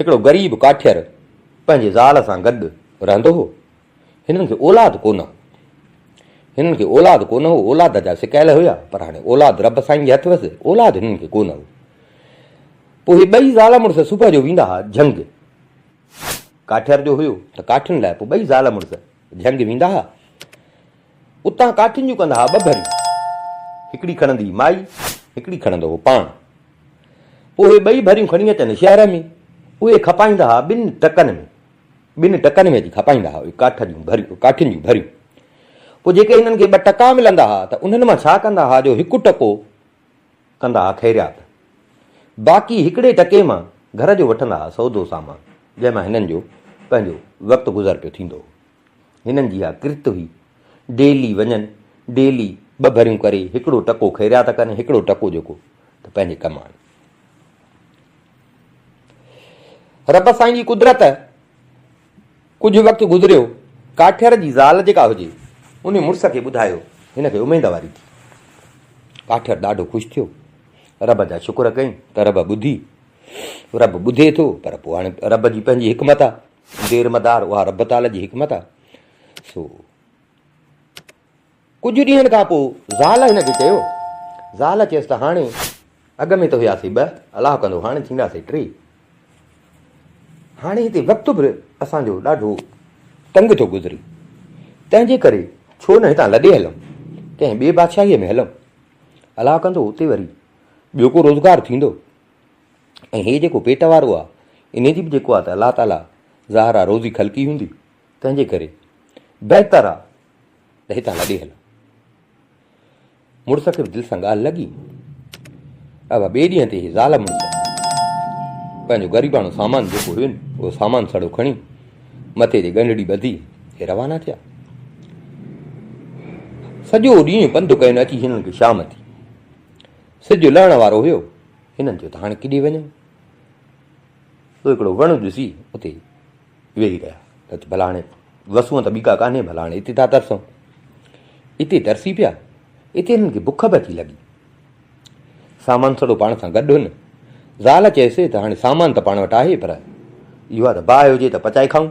हिकिड़ो ग़रीब काठियर पंहिंजे ज़ाल सां गॾु रहंदो हो। हिननि खे औलाद कोन हो। हिननि खे औलाद कोन हो। औलाद जा सिकायल हुया, पर हाणे औलाद रब साईं जे हथ हुअसि, औलाद हिननि खे कोन हो। पोइ हे ॿई ज़ाल मुड़ुस सुबुह जो वेंदा हुआ झंग। काठियर जो हुयो त काठियुनि लाइ पोइ ॿई ज़ाल मुड़ुस झंग वेंदा हुआ। उतां काठियुनि जूं कंदा हुआ ॿ भरियूं, हिकिड़ी खणंदी माई, हिकिड़ी खणंदो हो पाण। पोइ हे ॿई भरियूं खणी अचनि शहर में, उहे खपाईंदा हुआ ॿिनि टकनि में अची खपाईंदा हुआ काठियुनि जूं भरियूं। पोइ जेके हिननि खे ॿ टका मिलंदा हुआ त उन्हनि मां छा कंदा हुआ, जो हिकु टको कंदा हुआ ख़ैरियात, बाक़ी हिकिड़े टके मां घर जो वठंदा हुआ सौदो सामान, जंहिंमां हिननि जो पंहिंजो वक़्तु गुज़र पियो थींदो हो। हिननि जी इहा किरत हुई, डेली वञनि, डेली ॿ भरियूं करे, हिकिड़ो टको ख़ैरियात कनि, हिकिड़ो टको जेको त पंहिंजे कमाइनि। रब साईं जी कुदरत, कुझु वक़्तु गुज़रियो, काठियर जी ज़ाल जेका हुजे उन मुड़ुस खे ॿुधायो हिनखे उमेदवारी थी। काठियर ॾाढो ख़ुशि थियो, रब जा शुक्र कई त रब ॿुधी, रब ॿुधे थो, पर पोइ हाणे रब जी पंहिंजी हिकमत आहे, देर मदार उहा रब ताला जी हिकमत आहे। सो कुझु ॾींहंनि खां पोइ ज़ाल हिनखे चयो, ज़ाल चयसि त हाणे अॻ में त हुयासीं ॿ, अलाह कंदो हाणे थींदासीं 3। हाणे हिते वक़्तु बि असांजो ॾाढो तंग थो गुज़रे, तंहिंजे करे छो न हितां लॾे हलूं, कंहिं ॿिए बादशाहीअ में हलूं, अलाह कंदो उते वरी ॿियो को रोज़गारु थींदो। ऐं हे जेको पेट वारो आहे, इन जी बि जेको आहे त अलाह ताला ज़ाहिर आहे रोज़ी ख़लकी हूंदी, तंहिंजे करे बहितर आहे त हितां लॾे हलूं। मुड़ुस खे बि दिलि सां ॻाल्हि लॻी। अब ॿिए ॾींहं ते ज़ाल मुड़ुस पंहिंजो ग़रीबाणो सामान जेको हुयो न, उहो सामान सड़ो खणी मथे ते ॻंढड़ी ॿधी हे रवाना थिया। सॼो ॾींहुं पंधु कयुनि, अची हिननि खे शाम थी, सिजु लहण वारो हुयो। हिननि चयो त हाणे किॾे वञूं, तो हिकिड़ो वणु ॾिसी उते वेही रहिया, त भला हाणे वसूं त ॿीका कान्हे, भला हाणे हिते था तरसूं। हिते तरसी पिया, हिते हिननि खे बुख बि अची लॻी। सामान सड़ो पाण सां गॾु हुन। ज़ाल चयसि त हाणे सामान त पाण वटि आहे, पर इहो आहे त बाहि हुजे त पचाए खाऊं।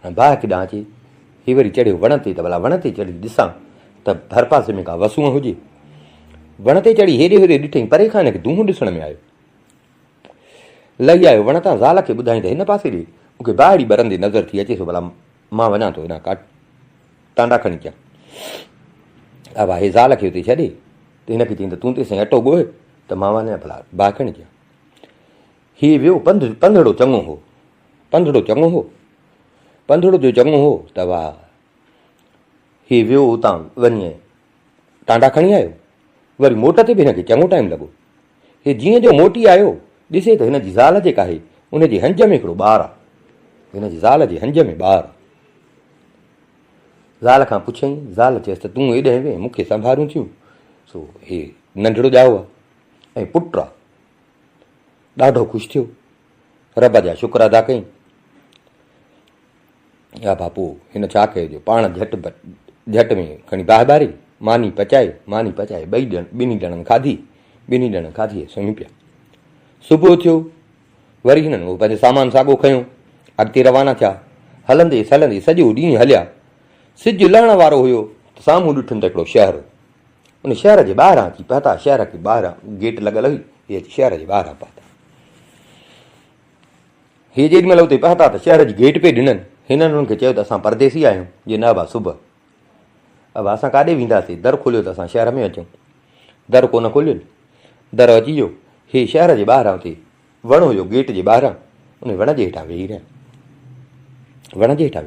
हाणे बाहि किॾां अचे, हीअ वरी चढ़ियो वण ते, त भला वण ते चढ़ी ॾिसां त हर पासे में का वसूं हुजे। वण ते चढ़ी हेॾे होॾे ॾिठईं, परे खां हिनखे दूंहों ॾिसण में आयो। लही आयो वण तां, ज़ाल खे ॿुधाईं त हिन पासे ॾे मूंखे बाहिड़ी ॿरंदे नज़र थी अचे थो, भला मां वञा थो हिन टांडा खणी अचां। अब हे ज़ाल खे हुते छॾे त हिनखे चईं त तूं ते साईं अटो ॻोहे त मां वञा भला बाहि खणी अचां। हीअ वियो, पंधड़ो चङो हो, पंधड़ो जो चङो हो त वाह, हीअ वियो उतां वञे टांडा खणी आयो। वरी मोट ते बि हिनखे चङो टाइम लॻो। हे जीअं जो मोटी आयो, ॾिसे त हिनजी ज़ाल जेका आहे उनजे हंज में हिकिड़ो ॿारु आहे, हिनजी ज़ाल जे हंज में ॿारु आहे। ज़ाल खां पुछईं, ज़ाल चयसि त तूं हेॾे वे, मूंखे संभारूं थियूं। सो हे नंढिड़ो ॼाओ आहे ऐं पुटु आहे। ॾाढो ख़ुशि थियो, रब जा शुक्र अदा कई। या बापू हिन छा कयो, जो पाण झटि में खणी बाहि ॿारी, मानी पचाए ॿिन्ही ॼणनि खाधी, सुम्ही पिया। सुबुह थियो, वरी हिननि उहो पंहिंजो सामान साॻो खयो, अॻिते रवाना थिया। हलंदे सॼो ॾींहुं हलिया। सिजु लहण वारो हुयो त साम्हूं ॾिठुनि त हिकिड़ो शहर हो। उन शहर जे ॿाहिरां अची पहुता, शहर खे ॿाहिरां गेट लॻल हुई, हे अची शहर जे ॿाहिरां पहुता। हे जेॾी महिल उते पहुता त शहर जी गेट पे ॾिननि। हिननि हुननि खे चयो त असां परदेसी आहियूं, जे न बा सुबुह अब असां काॾे वेंदासीं, दर खोलियो त असां शहर में अचूं। दर कोन खोलियो, दर अची वियो। हे शहर जे ॿाहिरां उते वण हुयो, गेट जे ॿाहिरां, उन वण जे हेठां वेही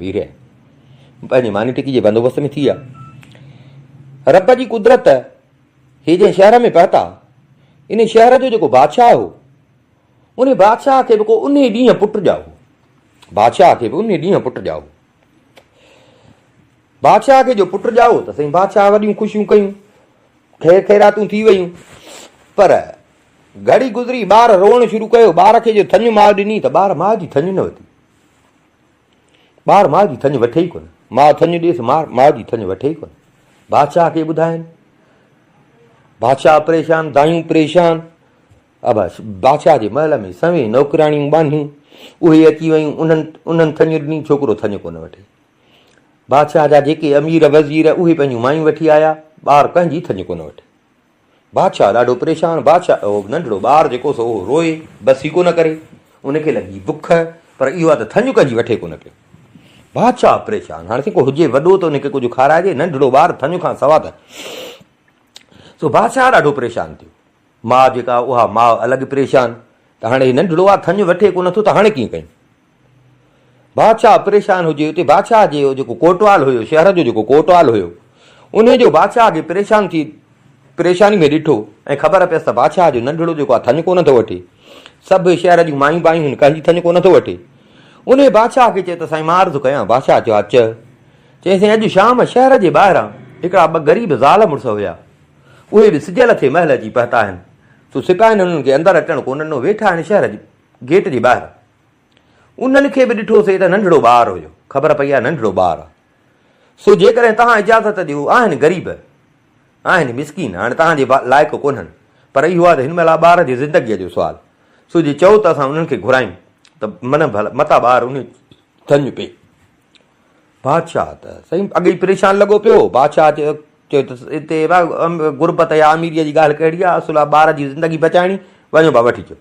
रहिया, पंहिंजी मानी टिकी जे बंदोबस्त में थी विया। रब जी कुदरत, हे जंहिं शहर में पहुता, इन शहर जो जेको बादशाह हो, उन बादशाह खे बि को उन ॾींहुं पुटु ॼाओ। बादशाह खे जो पुटु ॼाओ त साईं बादशाह वॾियूं ख़ुशियूं कयूं, ख़ैरातूं थी वयूं। पर घड़ी गुज़री, ॿार रोअण शुरू कयो। ॿार खे जो थञ माउ ॾिनी त ॿार माउ जी थञ न वठी, ॿार माउ जी थञ वठे ई कोन। माउ थञ ॾेसि, माउ जी थञ वठे ई कोन। बादशाह खे ॿुधाइनि, बादशाह परेशान, दायूं परेशान। अब बादशाह जे महल में सवें नौकराणियूं बांधियूं, उहे अची वियूं, उन्हनि थञ ॾिनी, छोकिरो थञ कोन वठे। बादशाह जा जेके अमीर वज़ीर उहे पंहिंजूं मायूं वठी आया, ॿार कंहिंजी थञ कोन वठे। बादशाह ॾाढो परेशान, बादशाह नंढड़ो ॿारु जेको सो उहो रोए, बस ई कोन करे, उनखे लॻी बुख, पर इहो आहे त थञ कंहिंजी वठे कोन पियो। बादशाह परेशान, हाणे को हुजे वॾो त उनखे कुझु खाराइजे, नंढड़ो ॿारु थञ खां सवा त। सो बादशाह ॾाढो परेशान थियो। माउ जेका उहा माउ अलॻि परेशान, त हाणे नंढड़ो आहे थञ वठे कोन थो, त हाणे कीअं कयूं। बादशाह परेशान हुजे, उते बादशाह जो जेको कोटवाल हुयो, शहर जो जेको कोटवाल हुयो, उन जो बादशाह खे परेशान थी परेशानी में ॾिठो ऐं ख़बर पियसि त बादशाह जो नंढड़ो जेको आहे थञ कोन थो वठे, सभु शहर जूं मायूं बायूं आहिनि, कंहिंजी थञ कोन थो वठे। उन बादशाह खे चए त साईं मां अर्ज़ु कयां। बादशाह चयो हा चयईं अॼु शाम शहर जे ॿाहिरां हिकिड़ा ॿ ग़रीब ज़ाल मुड़ुस हुया, उहे बि सिजल थे महल जी पहता आहिनि। सो सिपाहियुनि उन्हनि खे अंदरि अचणु कोन ॾिनो, वेठा आहिनि शहर जे गेट जे ॿाहिरि। उन्हनि खे बि ॾिठोसीं त नंढड़ो ॿारु हुयो, ख़बर पई आहे नंढड़ो ॿारु आहे। सो जेकॾहिं तव्हां इजाज़त ॾियो, आहिनि ग़रीब, आहिनि मिसकीन, हाणे तव्हांजे लाइक़ु कोन्हनि, पर इहो आहे त हिन महिल ॿार जी ज़िंदगीअ जो सुवालु। सो जे चओ त असां उन्हनि खे घुरायूं त मन भला मता ॿार उन थञ पे। बादशाह त साईं अॻे ई परेशान लॻो पियो। बादशाह चयो त हिते गुरबत या अमीरीअ जी ॻाल्हि कहिड़ी आहे, असुल आहे ॿार जी ज़िंदगी बचाइणी, वञो भाउ वठी अचो।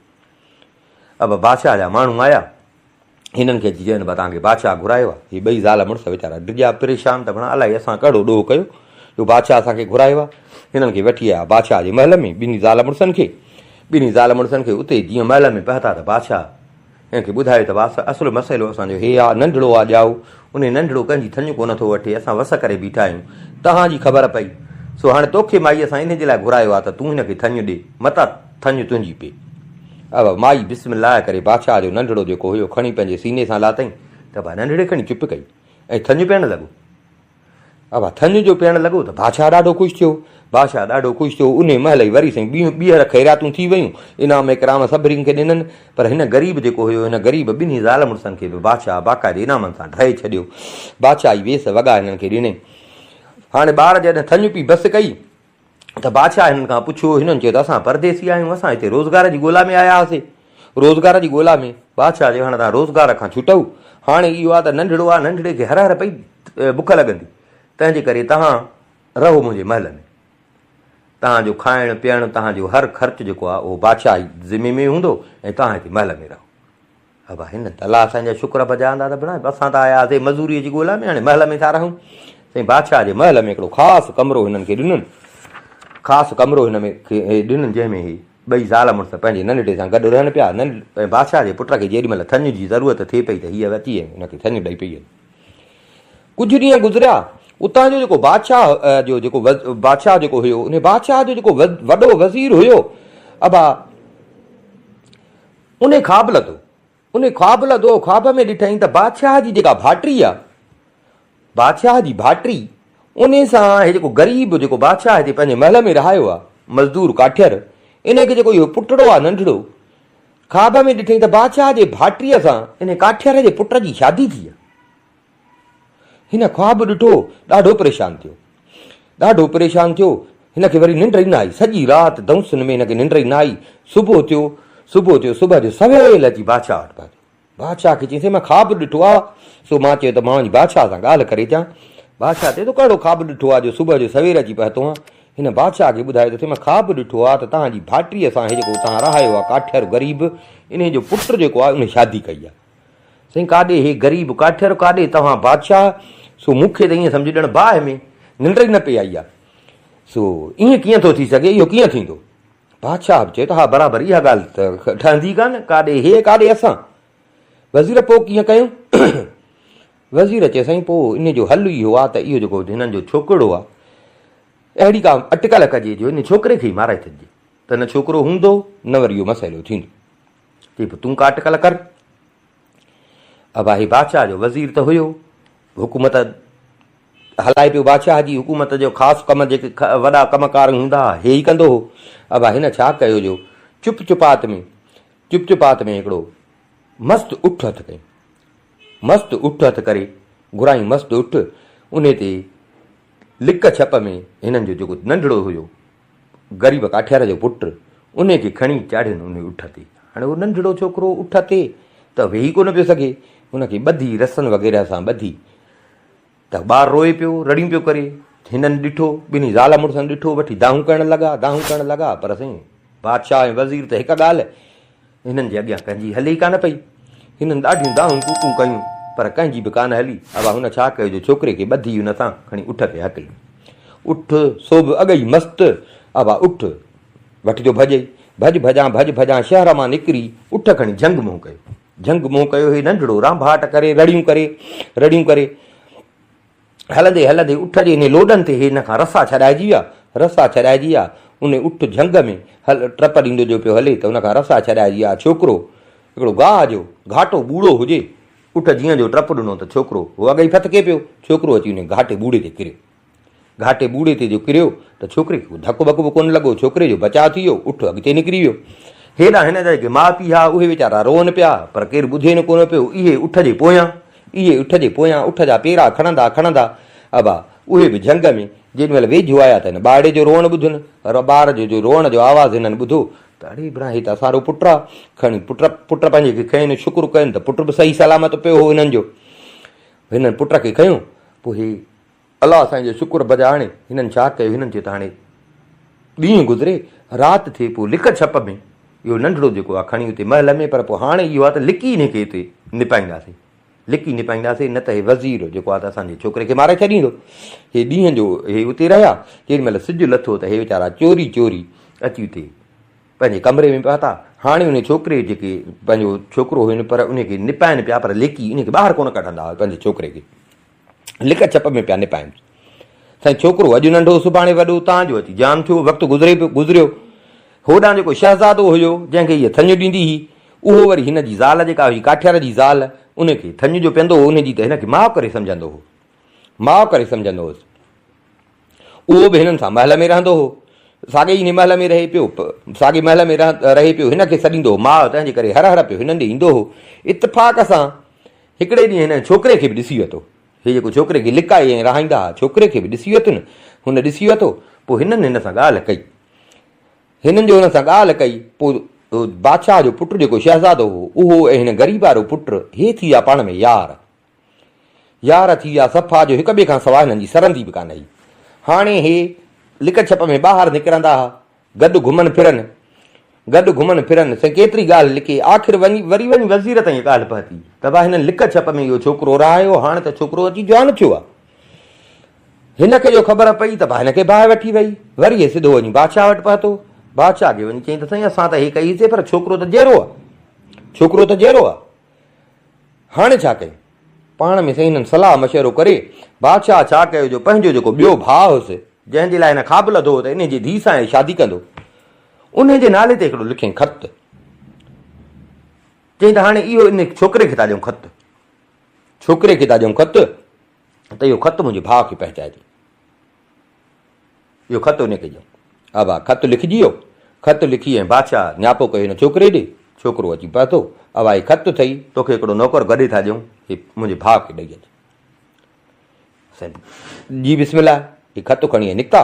अब बादशाह जा माण्हू आया, हिननि खे अची चवनि भाउ तव्हांखे बादशाह घुरायो आहे। हीअ ॿई ज़ाल मुड़ुस वीचारा डिॼा परेशान, त भणा अलाए असां कहिड़ो ॾोह कयो जो बादशाह असांखे घुरायो आहे। हिननि खे वठी आया बादशाह जे महल में, ॿिन्ही ज़ाल मुड़ुसनि खे उते जीअं महल में पहुता त बादशाह हिन खे ॿुधायो त बादशाह असुलु मसइलो असांजो हे आहे, नंढड़ो आहे ॼाओ, उन नंढड़ो कंहिंजी थञ कोन थो वठे, असां वस करे बीठा आहियूं, तव्हांजी ख़बर पई। सो हाणे तोखे माई असां इन जे लाइ घुरायो आहे त तूं हिनखे थञ ॾे, मता थञ तुंहिंजी पे। अब माई बिस्मिल्लाह करे बादशाह जो नंढड़ो जेको हुयो खणी पंहिंजे सीने सां लाथईं, त भाउ नंढड़े खणी चुप कई ऐं थञ पियणु लॻो। अब थञ जो पियणु लॻो त बादशाह ॾाढो ख़ुशि थियो। उन महल ई वरी साईं ॿीहर ख़ैरातूं थी वियूं, इनाम इकराम सभिनी खे ॾिननि, पर हिन ग़रीब जेको हुयो, हिन ग़रीब ॿिन्ही ज़ाल मुड़ुसनि खे बि बादशाह बाक़ाइदे इनामनि सां ढहे छॾियो। बादशाह जी वेस वॻा हिननि खे ॾिनई। हाणे ॿार जॾहिं थञ पी बस कई त बादशाह हिननि खां पुछियो, हिननि चयो त असां परदेसी आहियूं, असां हिते रोज़गार जी ॻोल्हा में आया हुआसीं, रोज़गार जी ॻोल्हा में। बादशाह चयो हाणे तव्हां रोज़गार खां छुटऊं, हाणे इहो आहे त नंढड़ो आहे, नंढड़े खे हर हर पई बुख लॻंदी, तंहिंजे करे तव्हां रहो मुंहिंजे महल में, तव्हांजो खाइणु पीअणु तव्हांजो हर ख़र्चु जेको आहे उहो बादशाह जी ज़िमे में हूंदो ऐं तव्हां हिते महल में रहो। अब हिन त अलाह असांजा शुक्र बजाईंदा त भणा असां त आया हुआसीं मज़ूरीअ जी ॻोल्हा में, हाणे महल में था रहूं। साईं बादशाह जे महल में हिकिड़ो ख़ासि कमिरो हिननि खे ॾिननि, ख़ासि कमिरो हिन में ॾिननि, जंहिंमें ही ॿई ज़ाल मुड़ुस पंहिंजे नंढड़े सां गॾु रहनि पिया। बादशाह जे पुट खे जेॾी महिल थञ जी ज़रूरत थिए पई त हीअ अची ऐं हुनखे थञ ॾेई पई। कुझु ॾींहं गुज़रिया, उतां जो जेको बादशाह जेको हुयो, उन बादशाह जो जेको वॾो वज़ीर हुयो, अबा उन ख्वाब लधो, ख्वाब में ॾिठईं त बादशाह जी जेका भाइटी आहे, बादशाह जी भाइटी, उन सां हे जेको ग़रीब जेको बादशाह हिते पंहिंजे महल में रहायो आहे, मज़दूर काठियर, इनखे जेको इहो पुटड़ो आहे नंढड़ो, ख्वाब में ॾिठईं त बादशाह जे भाइटीअ सां इन काठियर जे पुट जी शादी थी आहे। हिन ख्वाब ॾिठो, ॾाढो परेशान थियो। हिनखे वरी निंड ई न आई, सॼी राति दौंसुनि में हिनखे निंड ई न आई। सुबुह जो सवेल अची बादशाह वटि पहुतो। बादशाह खे चईं मां ख्वाब ॾिठो आहे। सो मां चयो त मां वञी बादशाह सां ॻाल्हि करे अचां। बादशाह चए थो कहिड़ो ख्वाब ॾिठो आहे जो सुबुह जो सवेर अची पहुतो आहे। हिन बादशाह खे ॿुधायो त मां ख्वाब ॾिठो आहे त तव्हांजी भाइटीअ सां हे जेको तव्हां रहायो आहे काठियर ग़रीब, इन जो पुटु जेको आहे उन शादी कई आहे। साईं काॾे हे ग़रीब काठियर, काॾे तव्हां बादशाह। सो मूंखे त ईअं सम्झि ॼण बाहि में निंड ई न पई आई आहे। सो ईअं कीअं थो थी सघे, इहो कीअं थींदो? बादशाह बि चए थो हा बराबरि, इहा ॻाल्हि त ठहंदी कान, काॾे हे काॾे असां। वज़ीर पोइ कीअं कयूं? वज़ीर चए साईं पोइ इन जो हल इहो आहे त इहो जेको हिननि जो छोकिरो आहे, अहिड़ी का अटकल कजे जो इन छोकिरे खे ई माराए छॾिजे, त न छोकिरो हूंदो न वरी इहो मसइलो थींदो। चई पोइ तूं का अटकल कर। अब आहे बादशाह जो वज़ीर त हुयो, हुकूमत हलाए पियो, बादशाह जी हुकूमत जो ख़ासि कम जेके वॾा कमकार हूंदा हे ई कंदो हो। अब हिन छा कयो जो चुप चुपात में हिकिड़ो मस्तु उठ हथ कई, मस्तु उठ हथ करे घुराई, मस्तु उठ, उन ते लिक छप में हिननि जो जेको नंढड़ो हुयो ग़रीब काठियर जो पुटु, उन खे खणी चाढ़ियनि उन उठ ते। हाणे उहो नंढड़ो छोकिरो उठ ते त त वेही कोन पियो सघे, हुनखे ॿधी रसनि वग़ैरह सां ॿधी त ॿारु रोए पियो, रड़ियूं पियो करे। हिननि ॾिठो, ॿिन्ही ज़ाल मुड़ुसनि ॾिठो, वठी दाहूं करणु लॻा। पर साईं बादशाह ऐं वज़ीर त हिकु ॻाल्हि हिननि जे अॻियां कंहिंजी हले ई कान पई। हिननि ॾाढियूं दाहूं कूकूं कयूं पर कंहिंजी बि कान हली। अब हुन छा कयो, जो छोकिरे खे ॿधी हुन सां खणी उठ ते हकई, उठ सोभ अॻई मस्तु। अब उठ वठी थो भॼे, भॼ भॼां शहर मां निकिरी उठ खणी जंग मुंहुं कयो। हे नंढड़ो रांभाट करे रड़ियूं करे हलंदे हलंदे उठ जे हिन लोॾनि ते हिन खां रसा छॾाइजी विया। उन उठ जंग में ट्रप ॾींदो जो पियो हले त हुन खां रसा छॾाइजी विया। छोकिरो हिकिड़ो गाह जो घाटो बूढ़ो हुजे, उठ जीअं जो ट्रप ॾिनो त छोकिरो उहो अॻई फतके पियो। छोकिरो अची हुन घाटे बूढ़े ते जो किरियो त छोकिरे खे धकु बकु बि कोन लॻो। छोकिरे जो बचाव थी वियो, उठ अॻिते निकिरी वियो। हेॾा हिन जा जेके माउ पीउ हुआ उहे वीचारा रोअनि पिया, पर केरु ॿुधे न कोन पियो। इहे उठ जे पोयां उठ जा पेरा खणंदा अबा उहे बि जंग में जेॾी महिल वेझो आया त हिन ॿारड़े जो रोअण ॿुधुनि। ॿार जो रोअण जो आवाज़ु हिननि ॿुधो त अड़े भरा हे त असांजो पुटु आहे। खणी पुट पंहिंजे खे खयनि, शुकुरु कयनि त पुटु बि सही सलामत पियो हो हिननि जो। हिननि पुट खे खयूं, पोइ हे अलाह साईं जो शुकुरु बजा। हाणे हिननि छा कयो, हिननि चयो त हाणे ॾींहुं गुज़रे, राति थिए, पोइ लिक छप में इहो नंढड़ो जेको आहे खणी उते महल में। पर पोइ हाणे इहो आहे त लिकी हिनखे हिते निपाईंदासीं, न त हे वज़ीर जेको आहे त असांजे छोकिरे खे मारे छॾींदो। हे ॾींहं जो हे उते रहिया। जेॾी महिल सिजु लथो त हे वीचारा चोरी अची उते पंहिंजे कमरे में पिया था। हाणे उन छोकिरे जेके पंहिंजो छोकिरो हुयो पर उनखे निपाइनि पिया, पर लिकी उनखे ॿाहिरि कोन कढंदा हुआ। पंहिंजे छोकिरे खे लिक छप में पिया निपाइनि। साईं छोकिरो अॼु नंढो सुभाणे वॾो, तव्हांजो अची जाम थियो, वक़्तु गुज़रियो। होॾां जेको शहज़ादो हुयो जंहिंखे हीअ थञ ॾींदी हुई, उहो वरी हिन जी ज़ाल जेका हुई काठियार जी ज़ाल, उनखे थञ जो पीअंदो हो, उनजी त हिनखे माउ करे सम्झंदो हुउसि। उहो बि हिननि सां महल में रहंदो हो, साॻे ई महल में रहे पियो। हिनखे सॾींदो हो माउ, तंहिंजे करे हर पियो हिननि ॾे ईंदो हो। इतफ़ाक़ सां हिकिड़े ॾींहुं हिन छोकिरे खे बि ॾिसी वरितो। हे जेको छोकिरे खे लिकाए ऐं रहाईंदा हुआ, छोकिरे खे बि ॾिसी वरितो न। हुन ॾिसी वरितो, पोइ हिननि हिन सां ॻाल्हि कई। पोइ बादशाह जो पुटु जेको शहज़ादो हो, उहो ऐं हिन ग़रीब वारो पुटु हे थी विया पाण में यार थी विया सफ़ा, जो हिक ॿिए खां सवाइ हिननि जी सरंदी बि कान हुई। हाणे हे लिक छप में ॿाहिरि निकिरंदा हुआ, गॾु घुमनि फिरनि। साईं केतिरी ॻाल्हि लिखे, आख़िर वरी वज़ीर ताईं ॻाल्हि पहुती त भाई हिननि लिक छप में इहो छोकिरो रहायो। हाणे त छोकिरो अची जवान थियो आहे। हिनखे जो ख़बर पई त भाई हिनखे बाहि वठी वई। वरी हे सिधो वञी बादशाह वटि पहुतो। बादशाह खे वञी चईं त साईं असां त हे कईसीं, पर छोकिरो त जहिड़ो आहे। हाणे छा कयूं? पाण में साईं हिननि सलाह मशवरो करे बादशाह छा कयो, जो पंहिंजो जेको ॿियो भाउ हुयुसि, जंहिंजे लाइ हिन ख़्वाबु लधो हो त इन जी धीउ सां शादी कंदो, उन जे नाले ते हिकिड़ो लिखियईं ख़त। चईं त हाणे इहो इन छोकिरे खे था ॾियूं ख़त, त इहो ख़त मुंहिंजे भाउ खे पहुचाइजे। इहो ख़त उनखे ॾियूं। अब ख़त लिखिजी वियो। ख़त लिखी ऐं बादशाह नियापो कयो हिन छोकिरे ॾे। छोकिरो अची पहुतो। अब हीउ ख़त अथई, तोखे हिकिड़ो नौकर गॾे था ॾियूं, हे मुंहिंजे भाउ खे ॾेई अचे। साईं जी बिस्मिल्लाह, हीउ ख़त खणी निकिता।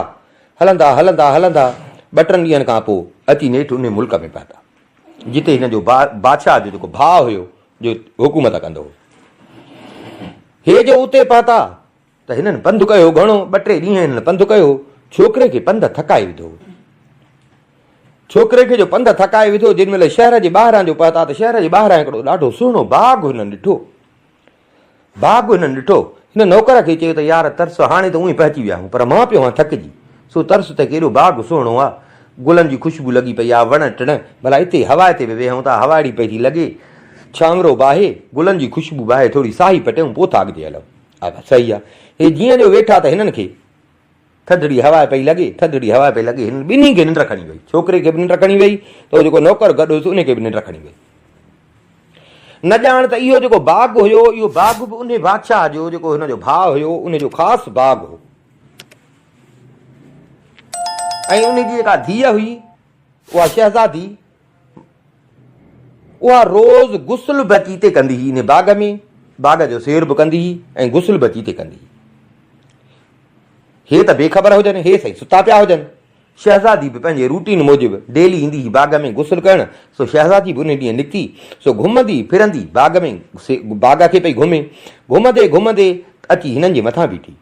हलंदा 2-3 ॾींहंनि खां पोइ अची नेठि उन मुल्क में पहुता, जिते हिन जो बादशाह जो जेको भाउ हुयो, जो हुकूमत कंदो हो। हे जो उते पहुता त हिननि पंधु कयो घणो, 2-3 ॾींहं हिननि पंधु कयो। छोकिरे खे पंधु थकाए विधो। जेॾी महिल शहर जे ॿाहिरां जो पहुता त शहर जे ॿाहिरां हिकिड़ो ॾाढो सुहिणो बाग़ हिननि ॾिठो। हिन नौकर खे चयो त यार तरस, हाणे त उहे पहुची विया आहियूं, पर मां पियो हां थकिजी। सो तरस त केॾो बाग़ सुहिणो आहे, गुलनि जी ख़ुशबू लॻी पई आहे, वण टिण, भला हिते हवा ते बि वेहूं था, हवा अहिड़ी पई थी लॻे, छांवरो बाहे, गुलनि जी ख़ुशबू बाहे, थोरी साही पटियूं, पोइ था अॻिते हलूं। हा सही आहे। हे जीअं जो वेठा त हिननि खे थधिड़ी हवा पई लॻे। हिन ॿिन्ही खे निंड खणी वई। छोकिरे खे बि निंड खणी वई, त उहो जेको नौकर गॾु हुयुसि उनखे बि निंड खणी वई। न ॼाण त इहो जेको बाग़ हुयो, इहो बाग़ बि उन बादशाह जो जेको हिन जो भाउ हुयो, उनजो ख़ासि बाग़ हो। ऐं उनजी जेका धीअ हुई, उहा शहज़ादी, उहा रोज़ गुस्ल बचीते कंदी हुई। इन बाग़ में बाग़ जो सैर बि कंदी हुई ऐं गुस्ल बचीते कंदी हुई। हे त बेख़बर हुजनि, हे सही सुता पिया हुजनि। शहज़ादी बि पंहिंजे रूटीन मूजिबि डेली ईंदी हुई बाग़ में गुसुल करणु। सो शहज़ादी बि उन ॾींहुं निकिती। सो घुमंदी फिरंदी बाग़ में, बाग़ खे पई घुमे। घुमंदे घुमंदे अची हिननि जे मथां बीठी।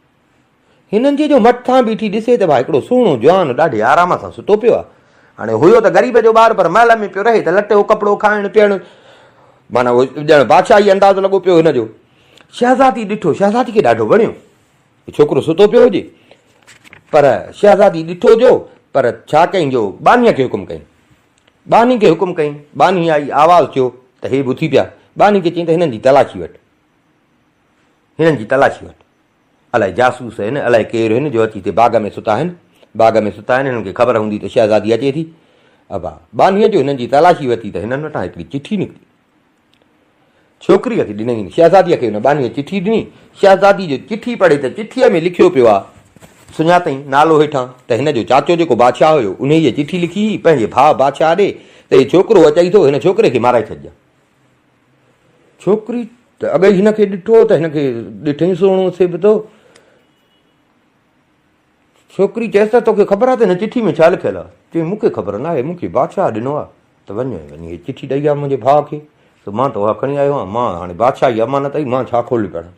हिननि जे जो मथां बीठी ॾिसे त भाउ हिकिड़ो सुहिणो जवान ॾाढे आराम सां सुतो पियो आहे। हाणे हुयो त ग़रीब जो ॿारु, पर महल में पियो रहे त लटो कपिड़ो खाइणु पीअणु, माना उहो ॼण बादशाही अंदाज़ो लॻो पियो हिनजो। शहज़ादी ॾिठो, शहज़ादी खे ॾाढो वणियो, छोकिरो सुतो पियो हुजे। पर शहज़ादी ॾिठो जो, पर छा कयईं जो बानीअ खे हुकुम कयईं। बानी खे हुकुम कयईं। बानी आई, आवाज़ु थियो त हे ॿुधी पिया। बानी खे चयईं त हिननि जी तलाशी वठि, हिननि जी तलाशी वठि। अलाए जासूस आहिनि, अलाए केरु आहिनि जो अची हिते बाग़ में सुता आहिनि, बाग़ में सुता आहिनि। हिननि खे ख़बर हूंदी त शहज़ादी अचे थी। अबा बानीअ जो हिननि जी तलाशी वरिती त हिननि वटां हिकिड़ी चिठी निकिती। छोकिरीअ खे ॾिनई, शहज़ादीअ खे हुन बानीअ चिठी ॾिनी। शहज़ादी जो चिठी पढ़े त चिठीअ में लिखियो पियो आहे, सुञातई नालो हेठां त हिन जो चाचो जेको बादशाह हुयो उन जी चिठी लिखी पंहिंजे भाउ बादशाह ॾे त हे छोकिरो अचई थो, हिन छोकिरे खे माराए छॾिजां। छोकिरी त अॻे हिन खे ॾिठो त हिन खे ॾिठई सुहिणो थिए बि थो। छोकिरी चएसि त तोखे ख़बर आहे त हिन चिठी में छा लिखियलु आहे? चई मूंखे ख़बर न आहे, मूंखे बादशाह ॾिनो आहे त वञ वञी हीअ चिठी ॾेई आहे मुंहिंजे भाउ खे, त मां त उहा खणी आयो आहियां। मां हाणे बादशाह जी अमानत आई, मां छा खोली पढ़ां।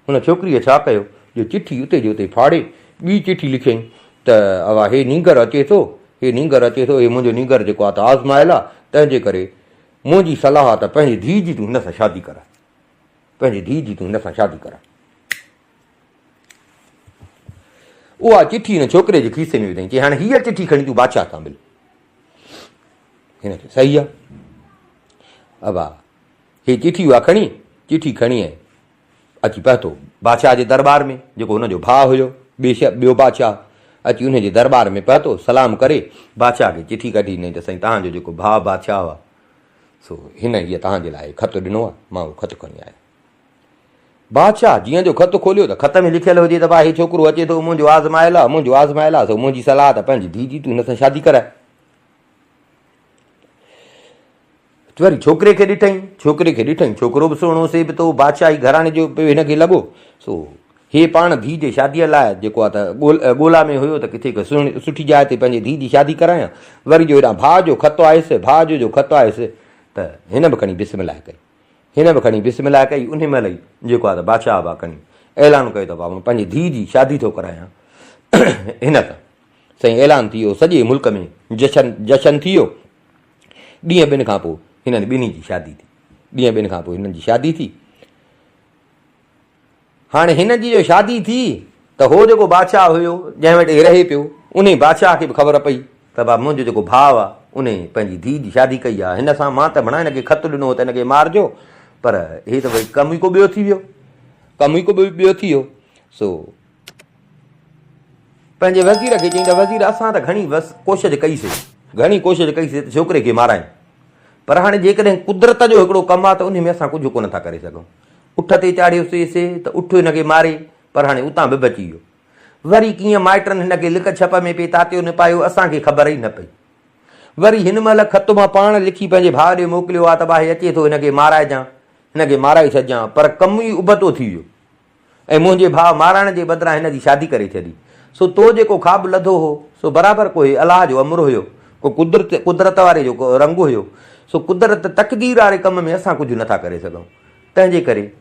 हुन छोकिरीअ छा कयो जो चिठी उते जो उते फाड़े ॿी चिठी लिखियईं त अवा हे नींगर अचे थो, हे नींगर अचे थो, हे मुंहिंजो नींगर जेको आहे त आज़मायल आहे, तंहिंजे करे मुंहिंजी सलाह आहे त पंहिंजी धीउ जी तूं हिन सां शादी कराए, पंहिंजी धीउ जी तूं हिन सां शादी कराए। उहा चिठी हिन छोकिरे जे खीसे में विधई। चई हाणे हीअ चिठी खणी तूं बादशाह सां मिल। हिन चयो सही आहे। अबा हे चिठी उहा खणी, चिठी खणी ऐं अची पहुतो बादशाह जे दरबार में, जेको हुनजो भाउ हुयो ॿियो बादशाह। अची उन जे दरबार में पहुतो, सलाम करे बादशाह खे चिठी कढी ॾिनई त साईं तव्हांजो जेको भाउ बादशाह आहे सो हिन हीअ तव्हांजे लाइ ख़तु ॾिनो आहे, मां उहो ख़तु खणी आयो। बादशाह जीअं जो ख़तु खोलियो त ख़त में लिखियलु हुजे त भाउ हे छोकिरो अचे थो, मुंहिंजो आज़मायल आहे, मुंहिंजो आज़मायल आहे, सो मुंहिंजी सलाह त पंहिंजी धीउ जी तूं हिन सां शादी कराए। वरी छोकिरे खे ॾिठई, छोकिरो बि सुहिणो से बि थो, बादशाही घराणे जो पियो हिनखे लॻो। सो हे पाण धीउ जे शादीअ लाइ जेको आहे त ॻोल्हा में हुयो त किथे सुठी जाइ ते पंहिंजे धीउ जी शादी करायां। वरी जो हेॾां भाउ जो ख़तु आयुसि, भाउ जो ख़तु आयुसि त हिन बि खणी बिस्मिल्लाह कई, हिन बि खणी बिस्मिल्लाह कई। उन महिल ई जेको आहे त बादशाह बि खणी ऐलान कयो त बाबा मां पंहिंजी धीउ जी शादी थो करायां। हिन सां साईं ऐलान थी वियो, सॼे मुल्क में जशन थी वियो। ॾींहं ॿिनि खां पोइ हिननि ॿिन्ही जी शादी थी, ॾींहं ॿिनि खां पोइ हिननि जी शादी थी। हाणे हिन जी जो शादी थी त हो जेको बादशाह हुयो जंहिं वटि रहे पियो, उन बादशाह खे बि ख़बर पई त बाबा मुंहिंजो जेको भाउ आहे उन पंहिंजी धीउ जी शादी कई आहे हिन सां। मां त भणा हिनखे ख़तु ॾिनो त हिनखे मारिजो, पर हे त भई कमु ई को ॿियो थी वियो, कमु ई को ॿियो थी वियो। सो पंहिंजे वज़ीर खे चई त वज़ीर असां त घणी कोशिशि कईसीं त छोकिरे खे मारायूं, पर हाणे जेकॾहिं कुदरत जो हिकिड़ो कमु आहे त उन में असां कुझु कोन था करे सघूं। उठ ते चाढ़ियोसीं त उठ हिनखे मारे, पर हाणे उतां बि बची वियो। वरी कीअं माइटनि हिनखे लिक छप में पे तातियो न पायो, असांखे ख़बर ई न पई। वरी हिन महिल ख़तु मां पाण लिखी पंहिंजे भाउ ॾे मोकिलियो आहे त भाई अचे थो हिनखे माराइजां, हिनखे माराए छॾिजां, पर कमु ई उबतो थी वियो ऐं मुंहिंजे भाउ माराइण जे बदिरां हिन जी शादी करे छॾी। सो तो जेको ख़्वाबु लधो हो सो बराबरि कोई अलाह जो अमर हुयो, को कुदरत वारे जो को रंग हुयो। सो कुदरत तक़दीर वारे कम में असां कुझु नथा करे सघूं। तंहिंजे करे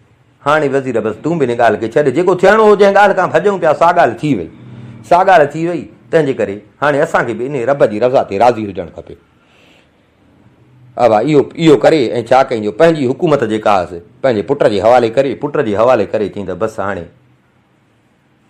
हाणे वज़ीर बसि तूं बि हिन ॻाल्हि खे छॾ, जेको थियणो हो जंहिं ॻाल्हि खां भॼूं पिया सा ॻाल्हि थी वई, सा ॻाल्हि थी वई। तंहिंजे करे हाणे असांखे बि इन रब जी रज़ा ते राज़ी हुजणु खपे। अवा इहो करे ऐं छा कयूं, पंहिंजी हुकूमत जेका हुअसि पंहिंजे पुट जे हवाले करे चई त बसि हाणे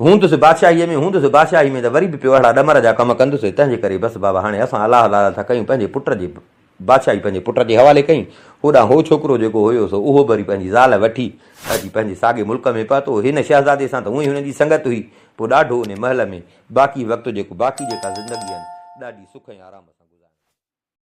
हूंदुसि बादशाही में त वरी बि पियो अहिड़ा ॾमर जा कमु कंदुसि। तंहिंजे करे बसि बाबा हाणे असां अलाह अलाह था कयूं, पंहिंजे पुट जे बादशाही पंहिंजे पुट जे हवाले कई। होॾां हो छोकिरो जेको हुयो सो उहो वरी पंहिंजी ज़ाल वठी अची पंहिंजे साॻे मुल्क में पहुतो। हिन शहज़ादे सां त उहो ई हुनजी संगत हुई। पोइ ॾाढो उन महल में बाक़ी वक़्तु जेका ज़िंदगी आहिनि ॾाढी सुख ऐं आराम